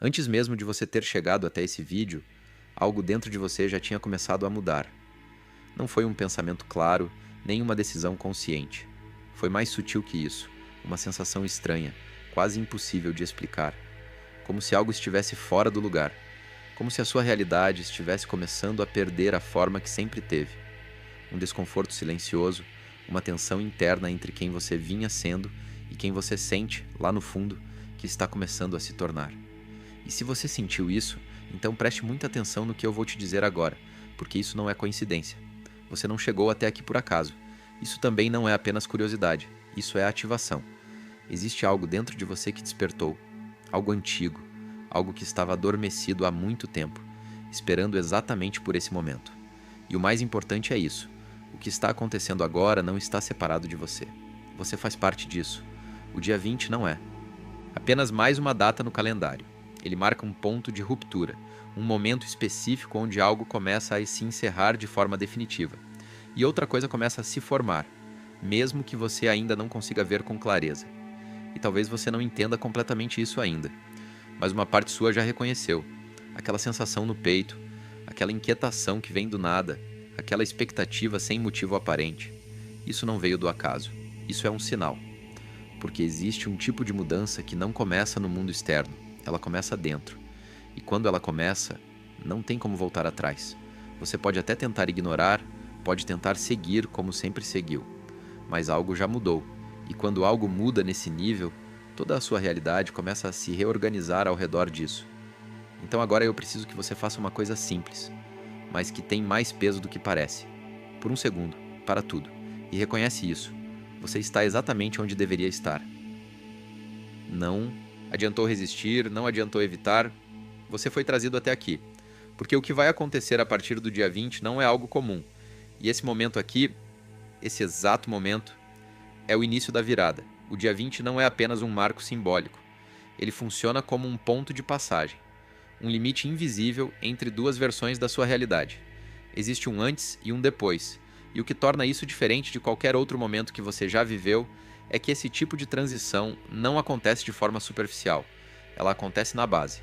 Antes mesmo de você ter chegado até esse vídeo, algo dentro de você já tinha começado a mudar. Não foi um pensamento claro, nem uma decisão consciente. Foi mais sutil que isso, uma sensação estranha, quase impossível de explicar. Como se algo estivesse fora do lugar. Como se a sua realidade estivesse começando a perder a forma que sempre teve. Um desconforto silencioso, uma tensão interna entre quem você vinha sendo e quem você sente, lá no fundo, que está começando a se tornar. E se você sentiu isso, então preste muita atenção no que eu vou te dizer agora, porque isso não é coincidência. Você não chegou até aqui por acaso. Isso também não é apenas curiosidade, isso é ativação. Existe algo dentro de você que despertou, algo antigo, algo que estava adormecido há muito tempo, esperando exatamente por esse momento. E o mais importante é isso: o que está acontecendo agora não está separado de você. Você faz parte disso. O dia 20 não é apenas mais uma data no calendário. Ele marca um ponto de ruptura, um momento específico onde algo começa a se encerrar de forma definitiva. E outra coisa começa a se formar, mesmo que você ainda não consiga ver com clareza. E talvez você não entenda completamente isso ainda, mas uma parte sua já reconheceu. Aquela sensação no peito, aquela inquietação que vem do nada, aquela expectativa sem motivo aparente. Isso não veio do acaso. Isso é um sinal. Porque existe um tipo de mudança que não começa no mundo externo, ela começa dentro. E quando ela começa, não tem como voltar atrás. Você pode até tentar ignorar, pode tentar seguir como sempre seguiu, mas algo já mudou. E quando algo muda nesse nível, toda a sua realidade começa a se reorganizar ao redor disso. Então agora eu preciso que você faça uma coisa simples, mas que tem mais peso do que parece. Por um segundo, para tudo, e reconhece isso. Você está exatamente onde deveria estar. Não adiantou resistir, não adiantou evitar. Você foi trazido até aqui. Porque o que vai acontecer a partir do dia 20 não é algo comum. E esse momento aqui, esse exato momento, é o início da virada. O dia 20 não é apenas um marco simbólico. Ele funciona como um ponto de passagem. Um limite invisível entre duas versões da sua realidade. Existe um antes e um depois. E o que torna isso diferente de qualquer outro momento que você já viveu é que esse tipo de transição não acontece de forma superficial. Ela acontece na base,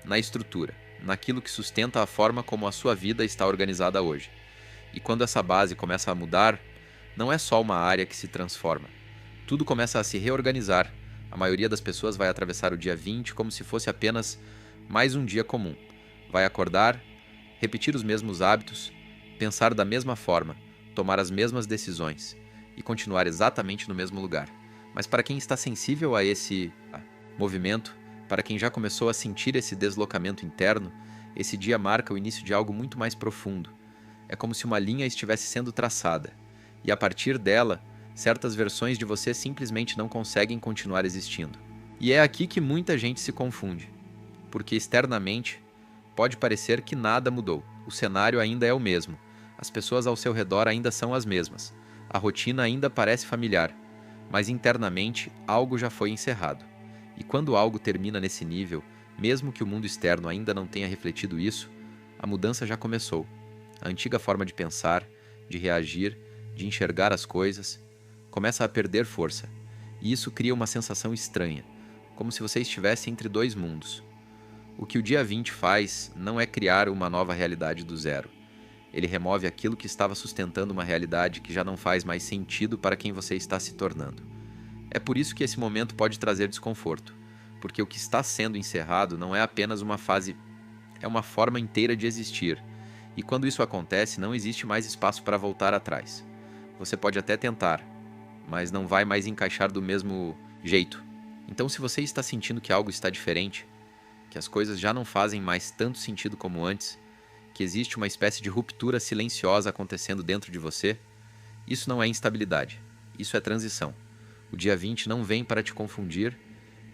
na estrutura, naquilo que sustenta a forma como a sua vida está organizada hoje. E quando essa base começa a mudar, não é só uma área que se transforma. Tudo começa a se reorganizar. A maioria das pessoas vai atravessar o dia 20 como se fosse apenas mais um dia comum. Vai acordar, repetir os mesmos hábitos, pensar da mesma forma, tomar as mesmas decisões e continuar exatamente no mesmo lugar. Mas para quem está sensível a esse movimento, para quem já começou a sentir esse deslocamento interno, esse dia marca o início de algo muito mais profundo. É como se uma linha estivesse sendo traçada, e a partir dela, certas versões de você simplesmente não conseguem continuar existindo. E é aqui que muita gente se confunde, porque externamente pode parecer que nada mudou, o cenário ainda é o mesmo. As pessoas ao seu redor ainda são as mesmas. A rotina ainda parece familiar, mas internamente algo já foi encerrado. E quando algo termina nesse nível, mesmo que o mundo externo ainda não tenha refletido isso, a mudança já começou. A antiga forma de pensar, de reagir, de enxergar as coisas, começa a perder força. E isso cria uma sensação estranha, como se você estivesse entre dois mundos. O que o dia 20 faz não é criar uma nova realidade do zero. Ele remove aquilo que estava sustentando uma realidade que já não faz mais sentido para quem você está se tornando. É por isso que esse momento pode trazer desconforto, porque o que está sendo encerrado não é apenas uma fase, é uma forma inteira de existir, e quando isso acontece não existe mais espaço para voltar atrás. Você pode até tentar, mas não vai mais encaixar do mesmo jeito. Então, se você está sentindo que algo está diferente, que as coisas já não fazem mais tanto sentido como antes, que existe uma espécie de ruptura silenciosa acontecendo dentro de você, isso não é instabilidade, isso é transição. O dia 20 não vem para te confundir,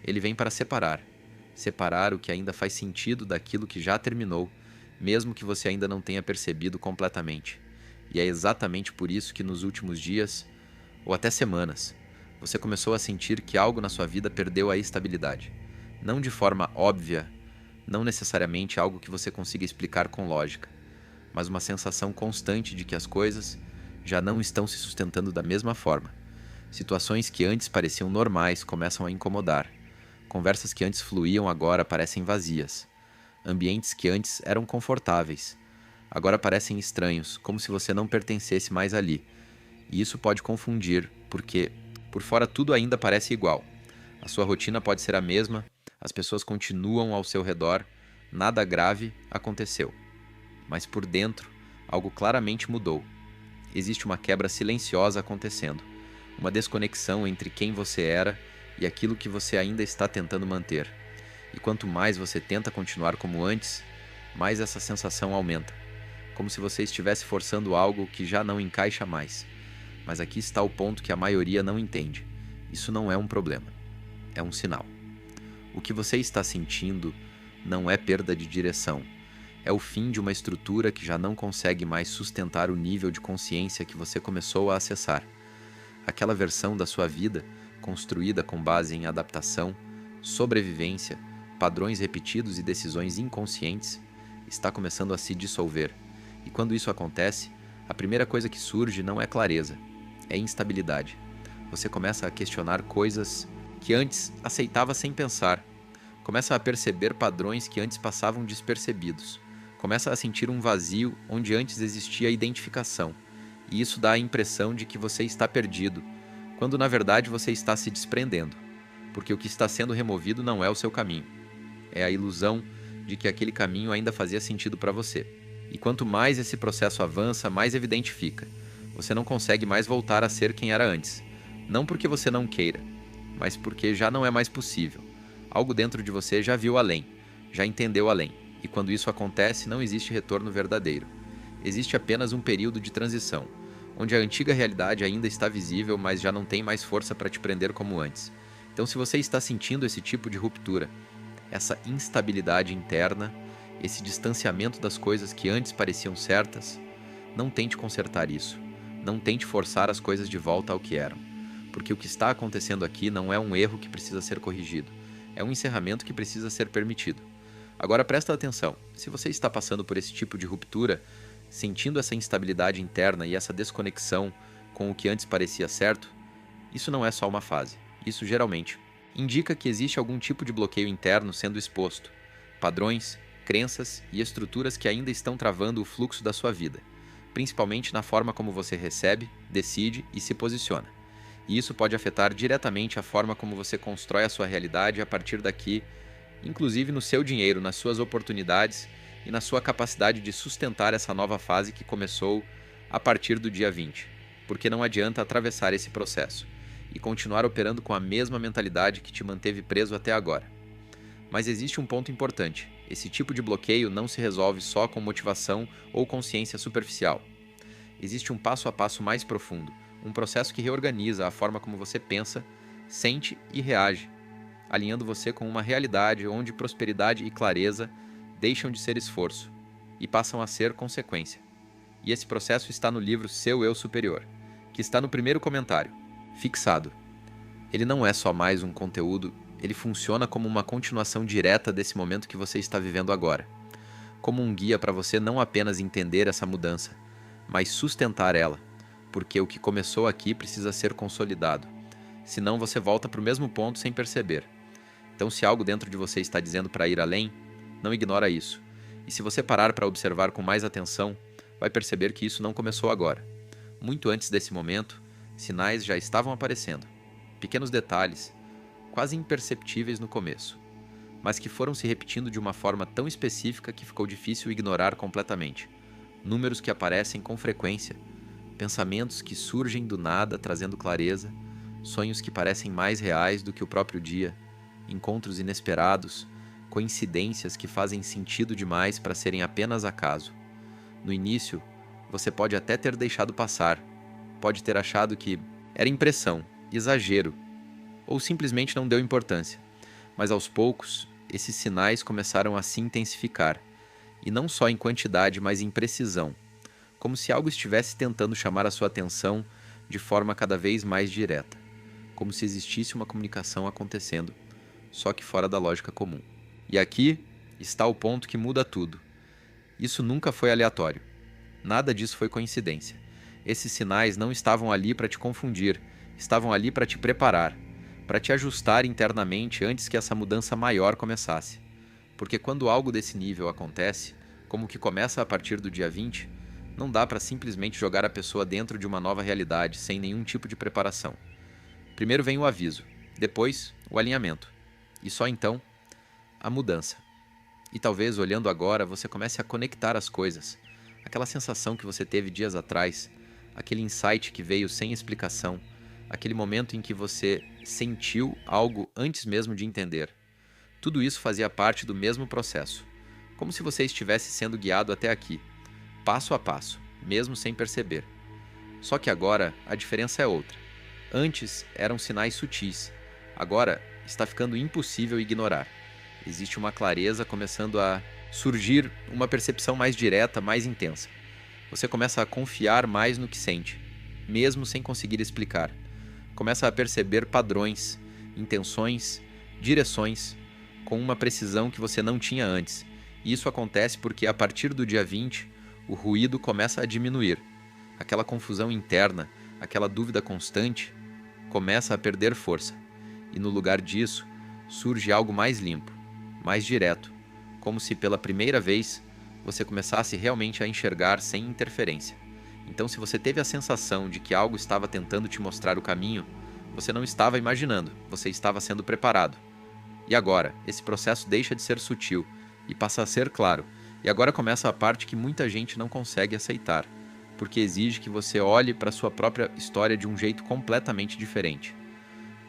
ele vem para separar. Separar o que ainda faz sentido daquilo que já terminou, mesmo que você ainda não tenha percebido completamente. E é exatamente por isso que nos últimos dias, ou até semanas, você começou a sentir que algo na sua vida perdeu a estabilidade. Não de forma óbvia, não necessariamente algo que você consiga explicar com lógica, mas uma sensação constante de que as coisas já não estão se sustentando da mesma forma. Situações que antes pareciam normais começam a incomodar, Conversas que antes fluíam agora parecem vazias. Ambientes que antes eram confortáveis agora parecem estranhos, como se você não pertencesse mais ali. E isso pode confundir, porque por fora tudo ainda parece igual. A sua rotina pode ser a mesma, as pessoas continuam ao seu redor, nada grave aconteceu. Mas por dentro, algo claramente mudou. Existe uma quebra silenciosa acontecendo, uma desconexão entre quem você era e aquilo que você ainda está tentando manter. E quanto mais você tenta continuar como antes, mais essa sensação aumenta, como se você estivesse forçando algo que já não encaixa mais. Mas aqui está o ponto que a maioria não entende. Isso não é um problema, é um sinal. O que você está sentindo não é perda de direção. É o fim de uma estrutura que já não consegue mais sustentar o nível de consciência que você começou a acessar. Aquela versão da sua vida, construída com base em adaptação, sobrevivência, padrões repetidos e decisões inconscientes, está começando a se dissolver. E quando isso acontece, a primeira coisa que surge não é clareza, é instabilidade. Você começa a questionar coisas que antes aceitava sem pensar. Começa a perceber padrões que antes passavam despercebidos. Começa a sentir um vazio onde antes existia identificação. E isso dá a impressão de que você está perdido, quando na verdade você está se desprendendo. Porque o que está sendo removido não é o seu caminho. É a ilusão de que aquele caminho ainda fazia sentido para você. E quanto mais esse processo avança, mais evidente fica. Você não consegue mais voltar a ser quem era antes. Não porque você não queira, mas porque já não é mais possível. Algo dentro de você já viu além, já entendeu além. E quando isso acontece, não existe retorno verdadeiro. Existe apenas um período de transição, onde a antiga realidade ainda está visível, mas já não tem mais força para te prender como antes. Então, se você está sentindo esse tipo de ruptura, essa instabilidade interna, esse distanciamento das coisas que antes pareciam certas, não tente consertar isso. Não tente forçar as coisas de volta ao que eram. Porque o que está acontecendo aqui não é um erro que precisa ser corrigido. É um encerramento que precisa ser permitido. Agora presta atenção. Se você está passando por esse tipo de ruptura, sentindo essa instabilidade interna e essa desconexão com o que antes parecia certo, isso não é só uma fase. Isso geralmente indica que existe algum tipo de bloqueio interno sendo exposto. Padrões, crenças e estruturas que ainda estão travando o fluxo da sua vida, principalmente na forma como você recebe, decide e se posiciona. E isso pode afetar diretamente a forma como você constrói a sua realidade a partir daqui, inclusive no seu dinheiro, nas suas oportunidades e na sua capacidade de sustentar essa nova fase que começou a partir do dia 20. Porque não adianta atravessar esse processo e continuar operando com a mesma mentalidade que te manteve preso até agora. Mas existe um ponto importante. Esse tipo de bloqueio não se resolve só com motivação ou consciência superficial. Existe um passo a passo mais profundo, um processo que reorganiza a forma como você pensa, sente e reage, alinhando você com uma realidade onde prosperidade e clareza deixam de ser esforço e passam a ser consequência. E esse processo está no livro Seu Eu Superior, que está no primeiro comentário, fixado. Ele não é só mais um conteúdo, ele funciona como uma continuação direta desse momento que você está vivendo agora, como um guia para você não apenas entender essa mudança, mas sustentar ela, porque o que começou aqui precisa ser consolidado, senão você volta para o mesmo ponto sem perceber. Então, se algo dentro de você está dizendo para ir além, não ignora isso. E se você parar para observar com mais atenção, vai perceber que isso não começou agora. Muito antes desse momento, sinais já estavam aparecendo. Pequenos detalhes, quase imperceptíveis no começo, mas que foram se repetindo de uma forma tão específica que ficou difícil ignorar completamente. Números que aparecem com frequência, pensamentos que surgem do nada trazendo clareza, sonhos que parecem mais reais do que o próprio dia, encontros inesperados, coincidências que fazem sentido demais para serem apenas acaso. No início, você pode até ter deixado passar, pode ter achado que era impressão, exagero, ou simplesmente não deu importância. Mas aos poucos, esses sinais começaram a se intensificar, e não só em quantidade, mas em precisão, como se algo estivesse tentando chamar a sua atenção de forma cada vez mais direta, como se existisse uma comunicação acontecendo, só que fora da lógica comum. E aqui está o ponto que muda tudo. Isso nunca foi aleatório. Nada disso foi coincidência. Esses sinais não estavam ali para te confundir, estavam ali para te preparar, para te ajustar internamente antes que essa mudança maior começasse. Porque quando algo desse nível acontece, como que começa a partir do dia 20, não dá para simplesmente jogar a pessoa dentro de uma nova realidade sem nenhum tipo de preparação. Primeiro vem o aviso, depois o alinhamento, e só então a mudança. E talvez, olhando agora, você comece a conectar as coisas. Aquela sensação que você teve dias atrás, aquele insight que veio sem explicação, aquele momento em que você sentiu algo antes mesmo de entender. Tudo isso fazia parte do mesmo processo, como se você estivesse sendo guiado até aqui, passo a passo, mesmo sem perceber. Só que agora a diferença é outra. Antes eram sinais sutis, agora está ficando impossível ignorar. Existe uma clareza começando a surgir, uma percepção mais direta, mais intensa. Você começa a confiar mais no que sente, mesmo sem conseguir explicar. Começa a perceber padrões, intenções, direções, com uma precisão que você não tinha antes. E isso acontece porque a partir do dia 20, o ruído começa a diminuir. Aquela confusão interna, aquela dúvida constante, começa a perder força. E no lugar disso, surge algo mais limpo, mais direto, como se pela primeira vez você começasse realmente a enxergar sem interferência. Então, se você teve a sensação de que algo estava tentando te mostrar o caminho, você não estava imaginando, você estava sendo preparado. E agora, esse processo deixa de ser sutil e passa a ser claro. E agora começa a parte que muita gente não consegue aceitar, porque exige que você olhe para sua própria história de um jeito completamente diferente.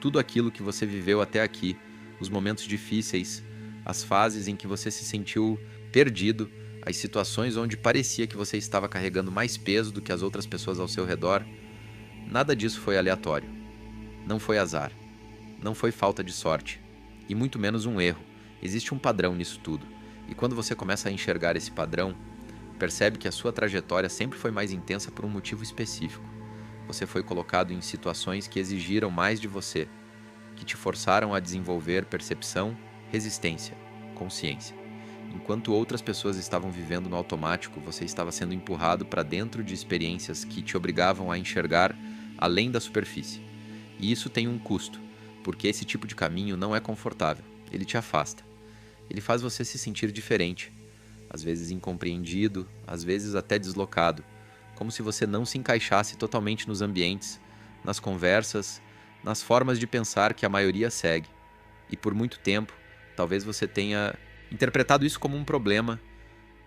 Tudo aquilo que você viveu até aqui, os momentos difíceis, as fases em que você se sentiu perdido, as situações onde parecia que você estava carregando mais peso do que as outras pessoas ao seu redor, nada disso foi aleatório. Não foi azar. Não foi falta de sorte. E muito menos um erro. Existe um padrão nisso tudo. E quando você começa a enxergar esse padrão, percebe que a sua trajetória sempre foi mais intensa por um motivo específico. Você foi colocado em situações que exigiram mais de você, que te forçaram a desenvolver percepção, resistência, consciência. Enquanto outras pessoas estavam vivendo no automático, você estava sendo empurrado para dentro de experiências que te obrigavam a enxergar além da superfície. E isso tem um custo, porque esse tipo de caminho não é confortável, ele te afasta. Ele faz você se sentir diferente, às vezes incompreendido, às vezes até deslocado, como se você não se encaixasse totalmente nos ambientes, nas conversas, nas formas de pensar que a maioria segue. E por muito tempo, talvez você tenha interpretado isso como um problema,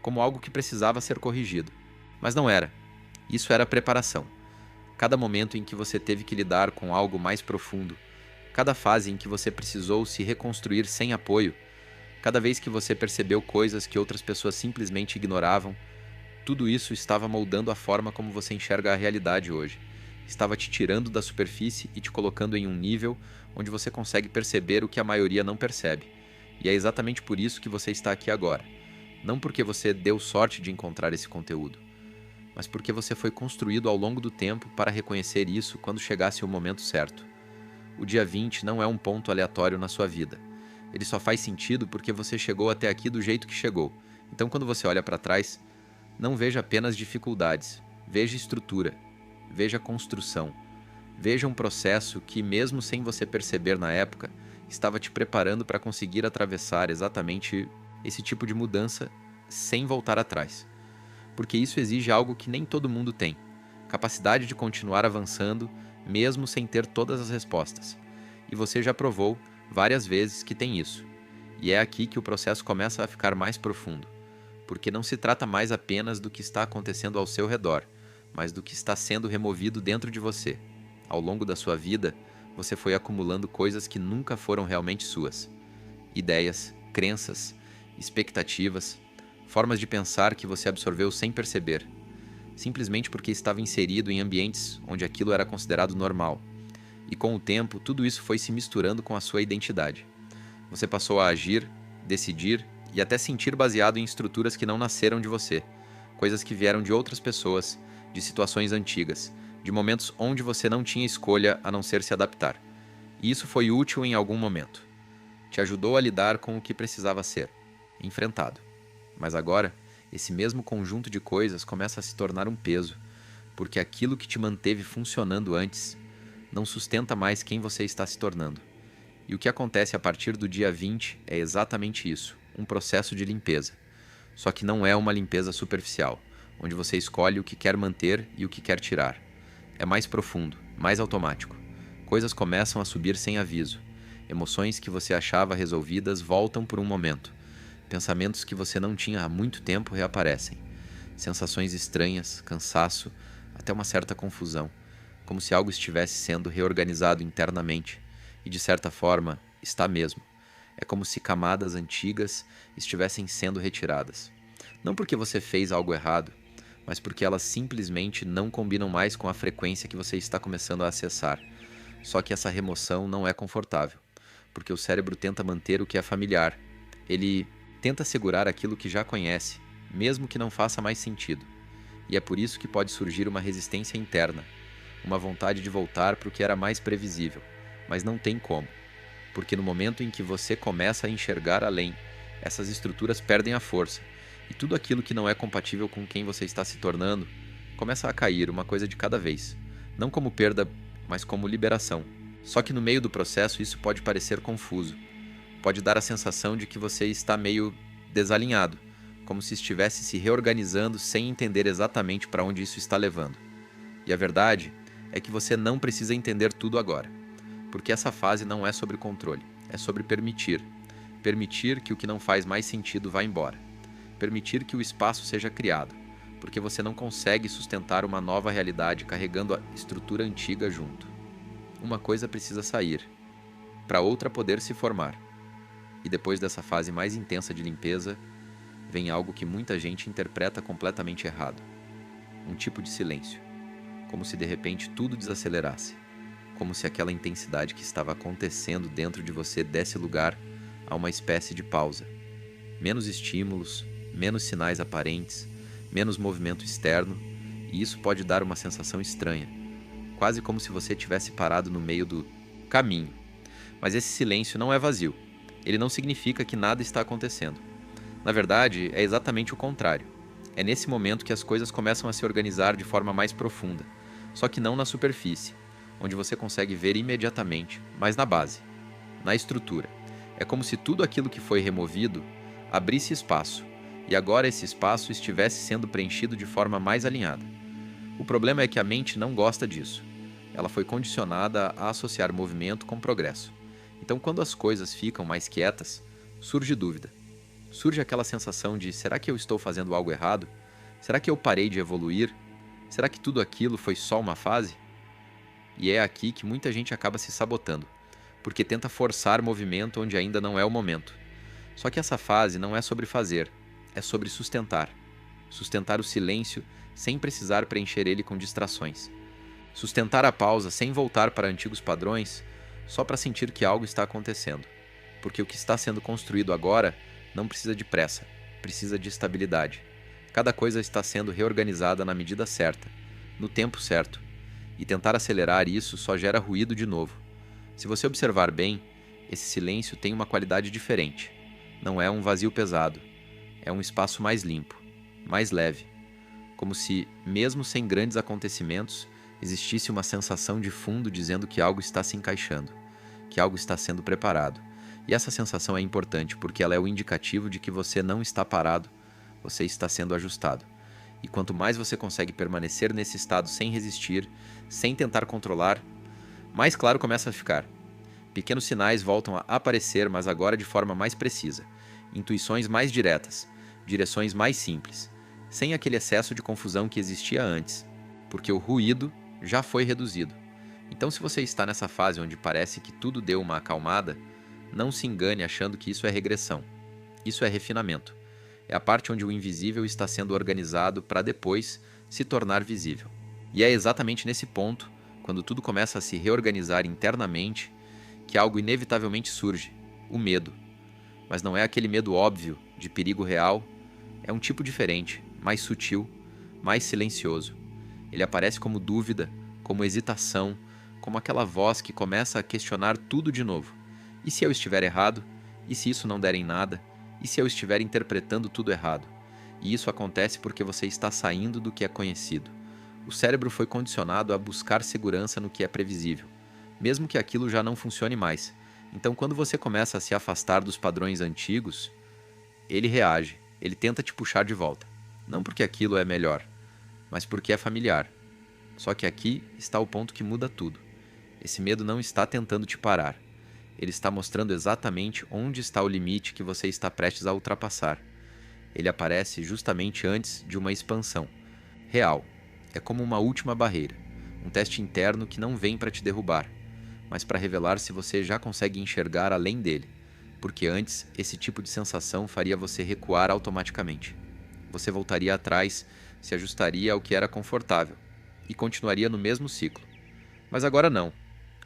como algo que precisava ser corrigido. Mas não era. Isso era preparação. Cada momento em que você teve que lidar com algo mais profundo, cada fase em que você precisou se reconstruir sem apoio, cada vez que você percebeu coisas que outras pessoas simplesmente ignoravam, tudo isso estava moldando a forma como você enxerga a realidade hoje. Estava te tirando da superfície e te colocando em um nível onde você consegue perceber o que a maioria não percebe. E é exatamente por isso que você está aqui agora. Não porque você deu sorte de encontrar esse conteúdo, mas porque você foi construído ao longo do tempo para reconhecer isso quando chegasse o momento certo. O dia 20 não é um ponto aleatório na sua vida. Ele só faz sentido porque você chegou até aqui do jeito que chegou. Então, quando você olha para trás, não veja apenas dificuldades, veja estrutura, veja construção, veja um processo que, mesmo sem você perceber na época, estava te preparando para conseguir atravessar exatamente esse tipo de mudança sem voltar atrás. Porque isso exige algo que nem todo mundo tem: capacidade de continuar avançando, mesmo sem ter todas as respostas. E você já provou várias vezes que tem isso. E é aqui que o processo começa a ficar mais profundo. Porque não se trata mais apenas do que está acontecendo ao seu redor, mas do que está sendo removido dentro de você. Ao longo da sua vida, você foi acumulando coisas que nunca foram realmente suas. Ideias, crenças, expectativas, formas de pensar que você absorveu sem perceber, simplesmente porque estava inserido em ambientes onde aquilo era considerado normal. E com o tempo, tudo isso foi se misturando com a sua identidade. Você passou a agir, decidir e até sentir baseado em estruturas que não nasceram de você, coisas que vieram de outras pessoas, de situações antigas, de momentos onde você não tinha escolha a não ser se adaptar. E isso foi útil em algum momento. Te ajudou a lidar com o que precisava ser enfrentado. Mas agora, esse mesmo conjunto de coisas começa a se tornar um peso, porque aquilo que te manteve funcionando antes não sustenta mais quem você está se tornando. E o que acontece a partir do dia 20 é exatamente isso, um processo de limpeza. Só que não é uma limpeza superficial, onde você escolhe o que quer manter e o que quer tirar. É mais profundo, mais automático. Coisas começam a subir sem aviso. Emoções que você achava resolvidas voltam por um momento. Pensamentos que você não tinha há muito tempo reaparecem. Sensações estranhas, cansaço, até uma certa confusão, como se algo estivesse sendo reorganizado internamente, e de certa forma, está mesmo. É como se camadas antigas estivessem sendo retiradas. Não porque você fez algo errado, mas porque elas simplesmente não combinam mais com a frequência que você está começando a acessar. Só que essa remoção não é confortável, porque o cérebro tenta manter o que é familiar. Ele tenta segurar aquilo que já conhece, mesmo que não faça mais sentido. E é por isso que pode surgir uma resistência interna, uma vontade de voltar para o que era mais previsível, mas não tem como. Porque no momento em que você começa a enxergar além, essas estruturas perdem a força, e tudo aquilo que não é compatível com quem você está se tornando começa a cair, uma coisa de cada vez. Não como perda, mas como liberação. Só que no meio do processo isso pode parecer confuso. Pode dar a sensação de que você está meio desalinhado, como se estivesse se reorganizando sem entender exatamente para onde isso está levando. E a verdade é que você não precisa entender tudo agora, porque essa fase não é sobre controle, é sobre permitir. Permitir que o que não faz mais sentido vá embora. Permitir que o espaço seja criado, porque você não consegue sustentar uma nova realidade carregando a estrutura antiga junto. Uma coisa precisa sair, para outra poder se formar. E depois dessa fase mais intensa de limpeza, vem algo que muita gente interpreta completamente errado. Um tipo de silêncio, como se de repente tudo desacelerasse, como se aquela intensidade que estava acontecendo dentro de você desse lugar a uma espécie de pausa. Menos estímulos, menos sinais aparentes, menos movimento externo, e isso pode dar uma sensação estranha, quase como se você tivesse parado no meio do caminho. Mas esse silêncio não é vazio. Ele não significa que nada está acontecendo. Na verdade, é exatamente o contrário. É nesse momento que as coisas começam a se organizar de forma mais profunda, só que não na superfície, onde você consegue ver imediatamente, mas na base, na estrutura. É como se tudo aquilo que foi removido abrisse espaço, e agora esse espaço estivesse sendo preenchido de forma mais alinhada. O problema é que a mente não gosta disso. Ela foi condicionada a associar movimento com progresso. Então, quando as coisas ficam mais quietas, surge dúvida. Surge aquela sensação de: será que eu estou fazendo algo errado? Será que eu parei de evoluir? Será que tudo aquilo foi só uma fase? E é aqui que muita gente acaba se sabotando, porque tenta forçar movimento onde ainda não é o momento. Só que essa fase não é sobre fazer, é sobre sustentar. Sustentar o silêncio sem precisar preencher ele com distrações. Sustentar a pausa sem voltar para antigos padrões, só para sentir que algo está acontecendo. Porque o que está sendo construído agora não precisa de pressa, precisa de estabilidade. Cada coisa está sendo reorganizada na medida certa, no tempo certo. E tentar acelerar isso só gera ruído de novo. Se você observar bem, esse silêncio tem uma qualidade diferente. Não é um vazio pesado, é um espaço mais limpo, mais leve. Como se, mesmo sem grandes acontecimentos, existisse uma sensação de fundo dizendo que algo está se encaixando, que algo está sendo preparado. E essa sensação é importante porque ela é o indicativo de que você não está parado, você está sendo ajustado. E quanto mais você consegue permanecer nesse estado sem resistir, sem tentar controlar, mais claro começa a ficar. Pequenos sinais voltam a aparecer, mas agora de forma mais precisa. Intuições mais diretas, direções mais simples, sem aquele excesso de confusão que existia antes, porque o ruído já foi reduzido. Então, se você está nessa fase onde parece que tudo deu uma acalmada, não se engane achando que isso é regressão. Isso é refinamento. É a parte onde o invisível está sendo organizado para depois se tornar visível. E é exatamente nesse ponto, quando tudo começa a se reorganizar internamente, que algo inevitavelmente surge: o medo. Mas não é aquele medo óbvio, de perigo real, é um tipo diferente, mais sutil, mais silencioso. Ele aparece como dúvida, como hesitação, como aquela voz que começa a questionar tudo de novo. E se eu estiver errado? E se isso não der em nada? E se eu estiver interpretando tudo errado? E isso acontece porque você está saindo do que é conhecido. O cérebro foi condicionado a buscar segurança no que é previsível, mesmo que aquilo já não funcione mais. Então, quando você começa a se afastar dos padrões antigos, ele reage, ele tenta te puxar de volta. Não porque aquilo é melhor, mas porque é familiar. Só que aqui está o ponto que muda tudo. Esse medo não está tentando te parar. Ele está mostrando exatamente onde está o limite que você está prestes a ultrapassar. Ele aparece justamente antes de uma expansão real. É como uma última barreira, um teste interno que não vem para te derrubar, mas para revelar se você já consegue enxergar além dele, porque antes esse tipo de sensação faria você recuar automaticamente. Você voltaria atrás, se ajustaria ao que era confortável e continuaria no mesmo ciclo. Mas agora não.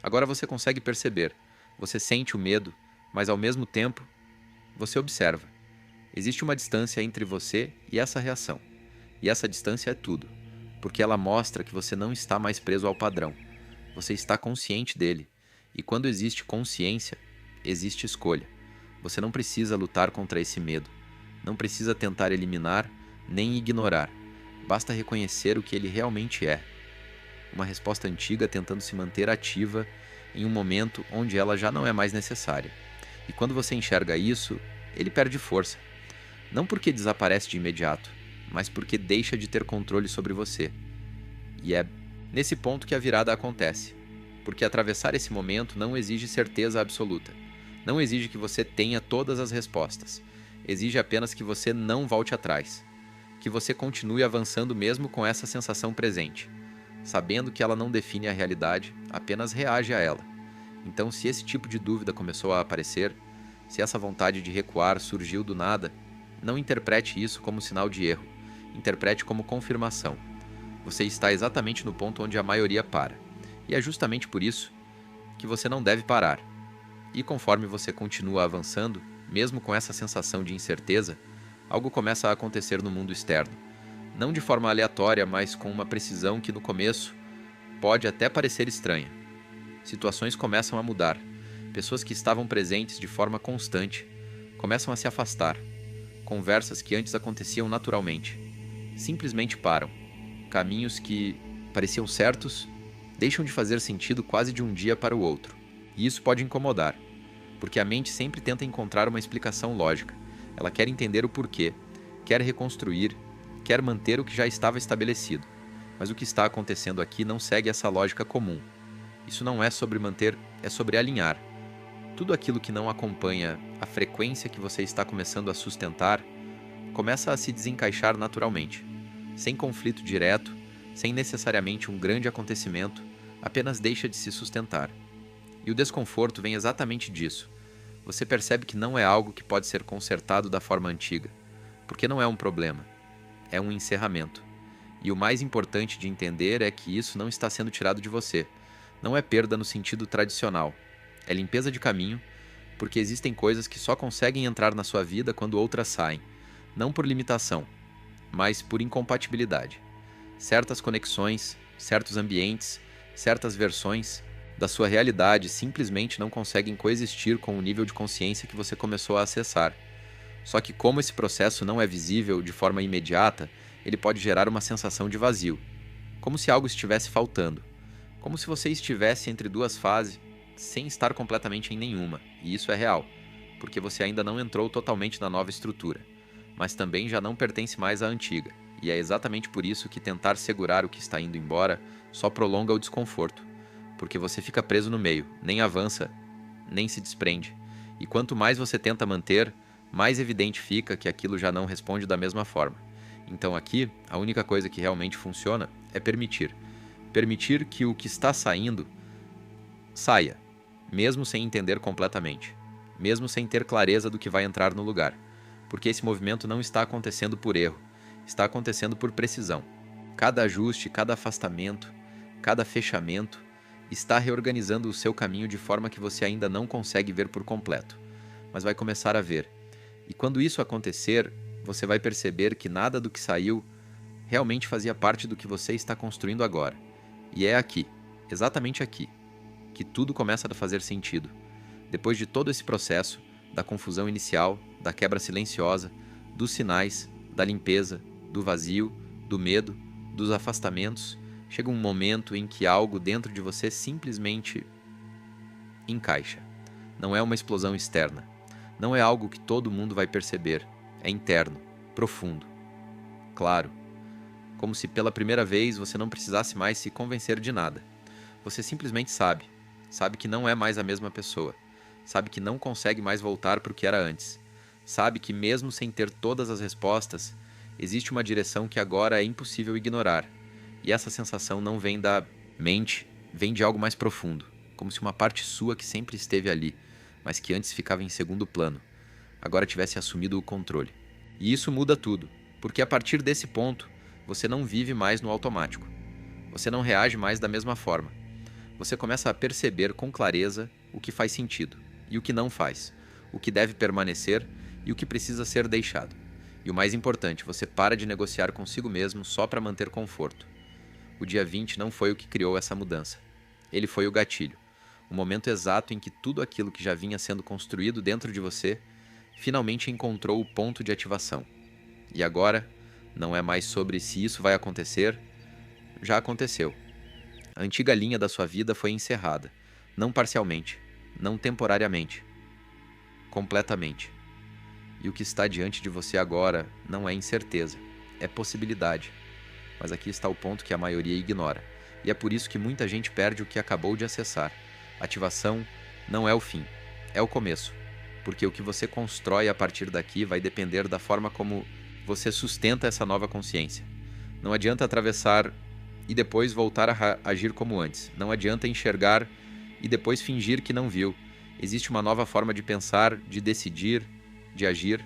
Agora você consegue perceber. Você sente o medo, mas ao mesmo tempo, você observa. Existe uma distância entre você e essa reação. E essa distância é tudo, porque ela mostra que você não está mais preso ao padrão. Você está consciente dele. E quando existe consciência, existe escolha. Você não precisa lutar contra esse medo. Não precisa tentar eliminar, nem ignorar. Basta reconhecer o que ele realmente é. Uma resposta antiga tentando se manter ativa em um momento onde ela já não é mais necessária. E quando você enxerga isso, ele perde força. Não porque desaparece de imediato, mas porque deixa de ter controle sobre você. E é nesse ponto que a virada acontece. Porque atravessar esse momento não exige certeza absoluta. Não exige que você tenha todas as respostas. Exige apenas que você não volte atrás. Que você continue avançando mesmo com essa sensação presente, sabendo que ela não define a realidade, apenas reage a ela. Então, se esse tipo de dúvida começou a aparecer, se essa vontade de recuar surgiu do nada, não interprete isso como sinal de erro, interprete como confirmação. Você está exatamente no ponto onde a maioria para. E é justamente por isso que você não deve parar. E conforme você continua avançando, mesmo com essa sensação de incerteza, algo começa a acontecer no mundo externo. Não de forma aleatória, mas com uma precisão que no começo pode até parecer estranha. Situações começam a mudar. Pessoas que estavam presentes de forma constante começam a se afastar. Conversas que antes aconteciam naturalmente simplesmente param. Caminhos que pareciam certos deixam de fazer sentido quase de um dia para o outro. E isso pode incomodar, porque a mente sempre tenta encontrar uma explicação lógica. Ela quer entender o porquê, quer reconstruir, quer manter o que já estava estabelecido. Mas o que está acontecendo aqui não segue essa lógica comum. Isso não é sobre manter, é sobre alinhar. Tudo aquilo que não acompanha a frequência que você está começando a sustentar, começa a se desencaixar naturalmente, sem conflito direto, sem necessariamente um grande acontecimento, apenas deixa de se sustentar. E o desconforto vem exatamente disso. Você percebe que não é algo que pode ser consertado da forma antiga, porque não é um problema, é um encerramento. E o mais importante de entender é que isso não está sendo tirado de você. Não é perda no sentido tradicional. É limpeza de caminho, porque existem coisas que só conseguem entrar na sua vida quando outras saem. Não por limitação, mas por incompatibilidade. Certas conexões, certos ambientes, certas versões da sua realidade simplesmente não conseguem coexistir com o nível de consciência que você começou a acessar. Só que como esse processo não é visível de forma imediata, ele pode gerar uma sensação de vazio, como se algo estivesse faltando, como se você estivesse entre duas fases sem estar completamente em nenhuma, e isso é real, porque você ainda não entrou totalmente na nova estrutura, mas também já não pertence mais à antiga, e é exatamente por isso que tentar segurar o que está indo embora só prolonga o desconforto, porque você fica preso no meio, nem avança, nem se desprende, e quanto mais você tenta manter, mais evidente fica que aquilo já não responde da mesma forma. Então aqui, a única coisa que realmente funciona é permitir. Permitir que o que está saindo saia, mesmo sem entender completamente, mesmo sem ter clareza do que vai entrar no lugar, porque esse movimento não está acontecendo por erro, está acontecendo por precisão. Cada ajuste, cada afastamento, cada fechamento está reorganizando o seu caminho de forma que você ainda não consegue ver por completo, mas vai começar a ver. E quando isso acontecer, você vai perceber que nada do que saiu realmente fazia parte do que você está construindo agora. E é aqui, exatamente aqui, que tudo começa a fazer sentido. Depois de todo esse processo, da confusão inicial, da quebra silenciosa, dos sinais, da limpeza, do vazio, do medo, dos afastamentos, chega um momento em que algo dentro de você simplesmente encaixa. Não é uma explosão externa. Não é algo que todo mundo vai perceber. É interno, profundo, claro. Como se pela primeira vez você não precisasse mais se convencer de nada. Você simplesmente sabe. Sabe que não é mais a mesma pessoa. Sabe que não consegue mais voltar para o que era antes. Sabe que mesmo sem ter todas as respostas, existe uma direção que agora é impossível ignorar. E essa sensação não vem da mente, vem de algo mais profundo, como se uma parte sua que sempre esteve ali, mas que antes ficava em segundo plano, agora tivesse assumido o controle. E isso muda tudo, porque a partir desse ponto, você não vive mais no automático. Você não reage mais da mesma forma. Você começa a perceber com clareza o que faz sentido e o que não faz, o que deve permanecer e o que precisa ser deixado. E o mais importante, você para de negociar consigo mesmo só para manter conforto. O dia 20 não foi o que criou essa mudança. Ele foi o gatilho, o momento exato em que tudo aquilo que já vinha sendo construído dentro de você finalmente encontrou o ponto de ativação. E agora, não é mais sobre se isso vai acontecer, já aconteceu. A antiga linha da sua vida foi encerrada, não parcialmente, não temporariamente, completamente. E o que está diante de você agora não é incerteza, é possibilidade. Mas aqui está o ponto que a maioria ignora, e é por isso que muita gente perde o que acabou de acessar. Ativação não é o fim, é o começo, porque o que você constrói a partir daqui vai depender da forma como você sustenta essa nova consciência. Não adianta atravessar e depois voltar a agir como antes. Não adianta enxergar e depois fingir que não viu. Existe uma nova forma de pensar, de decidir, de agir,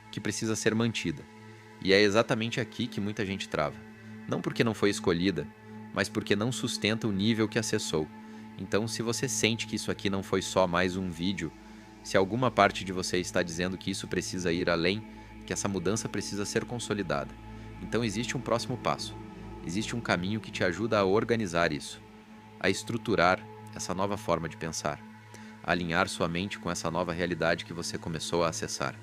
que precisa ser mantida. E é exatamente aqui que muita gente trava. Não porque não foi escolhida, mas porque não sustenta o nível que acessou. Então, se você sente que isso aqui não foi só mais um vídeo, se alguma parte de você está dizendo que isso precisa ir além, que essa mudança precisa ser consolidada, então existe um próximo passo. Existe um caminho que te ajuda a organizar isso, a estruturar essa nova forma de pensar, a alinhar sua mente com essa nova realidade que você começou a acessar.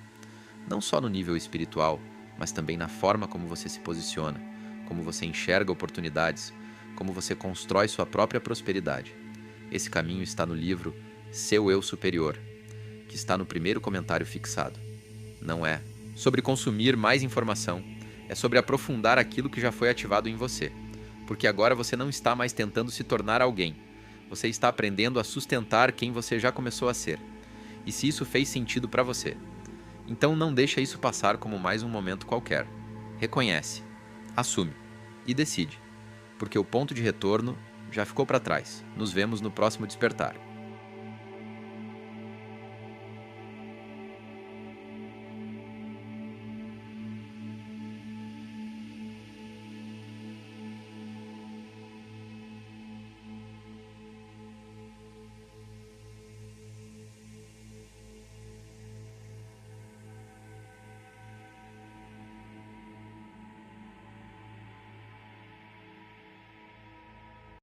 Não só no nível espiritual, mas também na forma como você se posiciona, como você enxerga oportunidades, como você constrói sua própria prosperidade. Esse caminho está no livro Seu Eu Superior, que está no primeiro comentário fixado. Não é sobre consumir mais informação, é sobre aprofundar aquilo que já foi ativado em você. Porque agora você não está mais tentando se tornar alguém. Você está aprendendo a sustentar quem você já começou a ser. E se isso fez sentido para você, então não deixa isso passar como mais um momento qualquer. Reconhece, assume e decide. Porque o ponto de retorno já ficou para trás. Nos vemos no próximo despertar.